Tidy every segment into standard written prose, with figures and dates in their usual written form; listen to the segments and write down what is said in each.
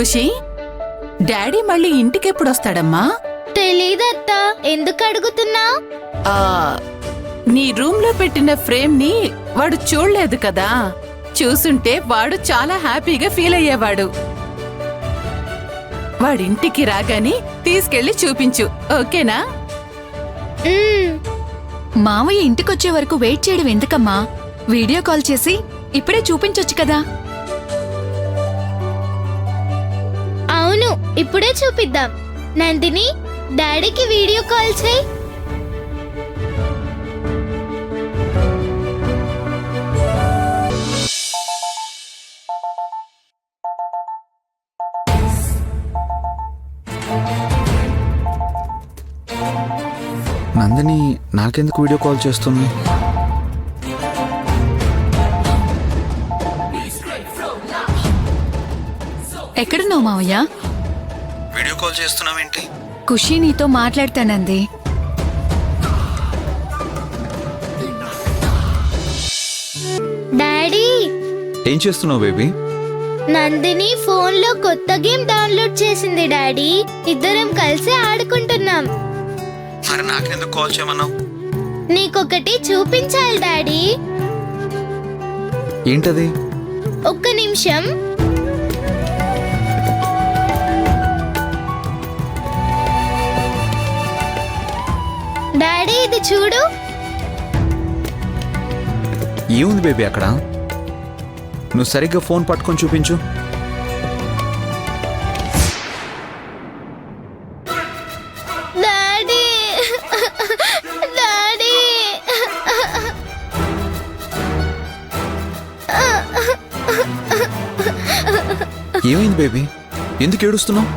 ఖుషి, daddy మళ్ళీ ఇంటికెప్పుడొస్తాడమ్మా? తెలీదత్తా, ఎందుకు అడుగుతున్నావు? ఆ, నీ రూమ్ లో పెట్టిన ఫ్రేమ్ ని వాడు చూడలేదు కదా. చూసుంటే వాడు చాలా హ్యాపీగా ఫీల్ అయ్యేవాడు. వాడింటికి రాగానే తీసుకెళ్లి చూపించు, ఓకేనా? మావయ్య ఇంటికొచ్చే వరకు వెయిట్ చేయడం ఎందుకమ్మా? వీడియో కాల్ చేసి ఇప్పుడే చూపించొచ్చు కదా. అవును, ఇప్పుడే చూపిద్దాం. నందిని, డాడీకి వీడియో కాల్ చేయి. నందిని నాకెందుకు వీడియో కాల్ చేస్తుంది? ఎక్కడున్నావు మావయ్య? Video call చేస్తున్నావేంటి? ఖుషి నీతో మాట్లాడతానంది. డాడీ, ఏం చేస్తున్నావు బేబీ? నందిని ఫోన్లో కొత్త గేమ్ డౌన్లోడ్ చేసింది డాడీ. ఇద్దరం కలిసి ఆడుకుంటున్నాం. మరి నాకెందుకు కాల్ చేయమన్నావు? నీకొకటి చూపించాలి డాడీ. ఏంటది? ఒక్క నిమిషం. డాడీ, ఇది చూడు. ఏముంది బేబీ అక్కడ? నువ్వు సరిగ్గా ఫోన్ పట్టుకొని చూపించు. డాడీ, డాడీ, ఏమైంది బేబీ? ఎందుకు ఏడుస్తున్నావు?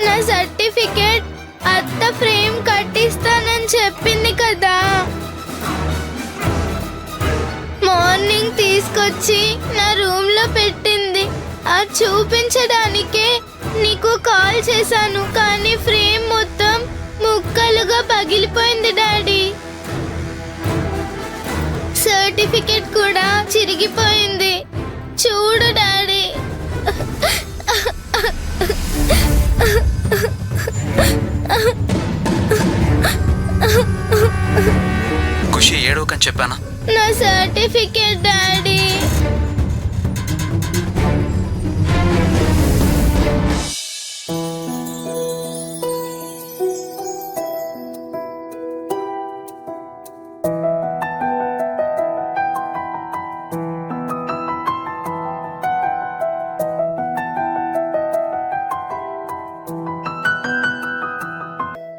నా సర్టిఫికేట్ అత్త ఫ్రేమ్ కట్టిస్తానని చెప్పింది కదా. మార్నింగ్ తీసుకొచ్చి నా రూమ్ లో పెట్టింది. అది చూపించడానికే నీకు కాల్ చేశాను, కానీ ఫ్రేమ్ మొత్తం ముక్కలుగా పగిలిపోయింది డాడీ. సర్టిఫికెట్ కూడా చిరిగిపోయింది. చూడు డాడీ. ఖుషి, ఏడవకని చెప్పానా? నా సర్టిఫికెట్ డాడీ.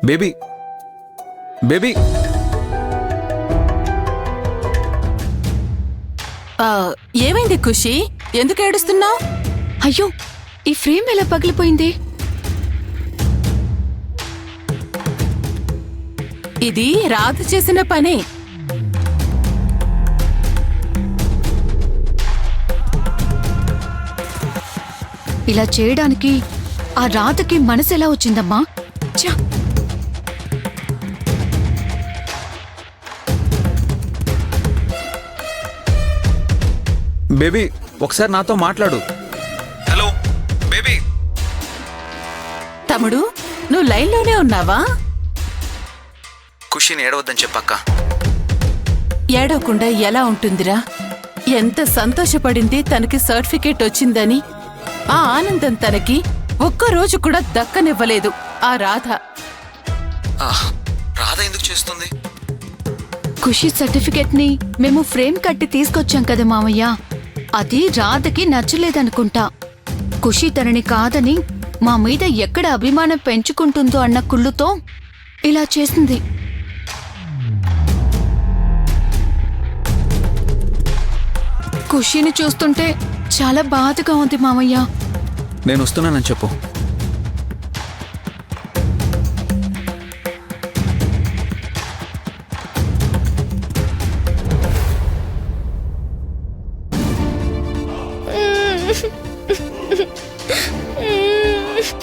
బేబీ, బేబీ, ఏమైంది ఖుషి? ఎందుకు ఏడుస్తున్నావు? అయ్యో, ఈ ఫ్రేమ్ ఎలా పగిలిపోయింది? ఇది రాధ చేసిన పనే. ఇలా చేయడానికి ఆ రాతకి మనసు ఎలా వచ్చిందమ్మా? ఛ! బేబీ, ఒకసారి నాతో మాట్లాడు. Hello baby. తమ్ముడు, నువ్వు లైన్లోనే ఉన్నావా? ఖుషిని ఏడవద్దని చెప్పక్క. ఏడవకుండా ఎలా ఉంటుందిరా? ఎంత సంతోషపడింది తనకి సర్టిఫికేట్ వచ్చిందని. ఆ ఆనందం తనకి ఒక్కరోజు కూడా దక్కనివ్వలేదు ఆ రాధ. రాధ ఎందుకు చేస్తుంది? ఖుషి సర్టిఫికెట్ ని మేము ఫ్రేమ్ కట్టి తీసుకొచ్చాం కదా మావయ్య, అది రాధకి నచ్చలేదనుకుంటా. ఖుషి తనని కాదని మా మీద ఎక్కడ అభిమానం పెంచుకుంటుందో అన్న కుళ్ళుతో ఇలా చేసింది. ఖుషిని చూస్తుంటే చాలా బాధగా ఉంది మావయ్య. నేను వస్తున్నానని చెప్పు.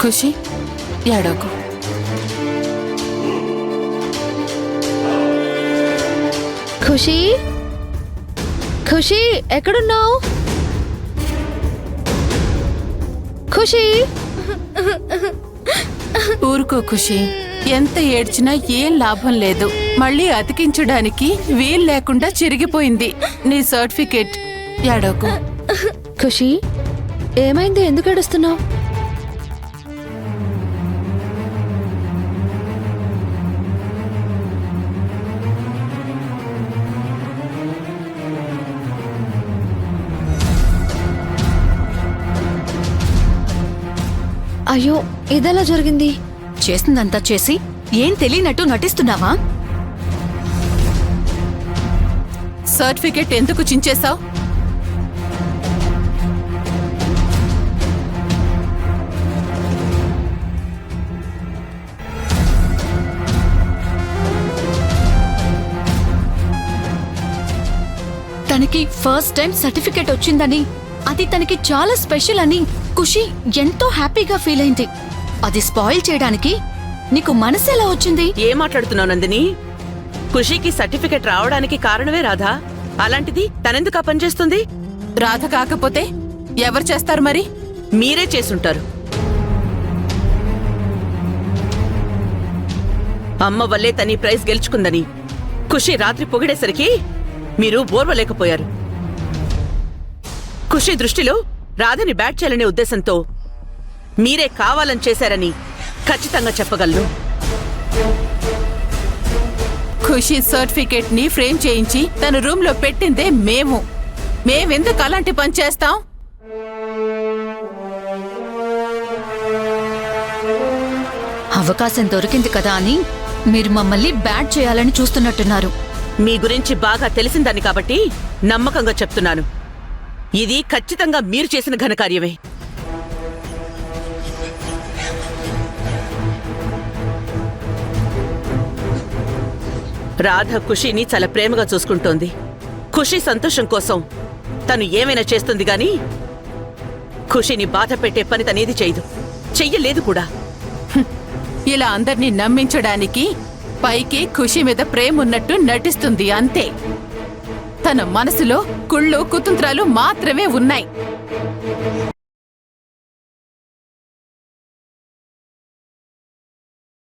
ఖుషి, ఏడవకు. ఖుషి, ఖుషి, ఎక్కడున్నావు? ఖుషి, ఊరుకో ఖుషి, ఎంత ఏడ్చినా ఏం లాభం లేదు. మళ్ళీ అతికించడానికి వీలు లేకుండా చిరిగిపోయింది నీ సర్టిఫికేట్. ఏడోకు. ఖుషి, ఏమైంది? ఎందుకు ఏడుస్తున్నావు? అయ్యో, ఇదెలా జరిగింది? చేసిందంతా చేసి ఏం తెలియనట్టు నటిస్తున్నావా? సర్టిఫికేట్ ఎందుకు చించేశావు? తనకి ఫస్ట్ టైం సర్టిఫికేట్ వచ్చిందని, అది తనకి చాలా స్పెషల్ అని ఖుషి ఎంతో హ్యాపీగా ఫీల్ అయింది. అది స్పాయిల్ చేయడానికి నీకు మనసు ఎలా వచ్చింది? ఏం మాట్లాడుతున్నావు నందిని? ఖుషీకి సర్టిఫికెట్ రావడానికి కారణమే రాధా. అలాంటిది తనెందుకు ఆ పని చేస్తుంది? రాధ కాకపోతే ఎవరు చేస్తారు మరి? మీరే చేసుంటారు. అమ్మ వల్లే తనీ ప్రైజ్ గెలుచుకుందని ఖుషి రాత్రి పొగిడేసరికి మీరు ఓర్వలేకపోయారు. ఖుషి దృష్టిలో రాధని బ్యాట్ చేయాలనే ఉద్దేశంతో మీరే కావాలని చేశారని ఖచ్చితంగా చెప్పగలను. ఖుషి సర్టిఫికేట్ ని ఫ్రేమ్ చేయించి తన రూమ్ లో పెట్టిందే మేము. మేమెందుకు అలాంటి పని చేస్తాం? అవకాశం దొరికింది కదా అని మీరు మమ్మల్ని బ్యాట్ చేయాలని చూస్తున్నట్టున్నారు. మీ గురించి బాగా తెలిసిందని కాబట్టి నమ్మకంగా చెప్తున్నాను. ఇది ఖచ్చితంగా మీరు చేసిన ఘనకార్యమే. రాధ ఖుషిని చాలా ప్రేమగా చూసుకుంటోంది. ఖుషి సంతోషం కోసం తను ఏమైనా చేస్తుంది గాని ఖుషిని బాధ పెట్టే పని తనేది చేయదు, చెయ్యలేదు కూడా. ఇలా అందర్నీ నమ్మించడానికి పైకి ఖుషి మీద ప్రేమ ఉన్నట్టు నటిస్తుంది అంతే. తన మనసులో కుళ్ళు కుతంత్రాలు మాత్రమే ఉన్నాయి.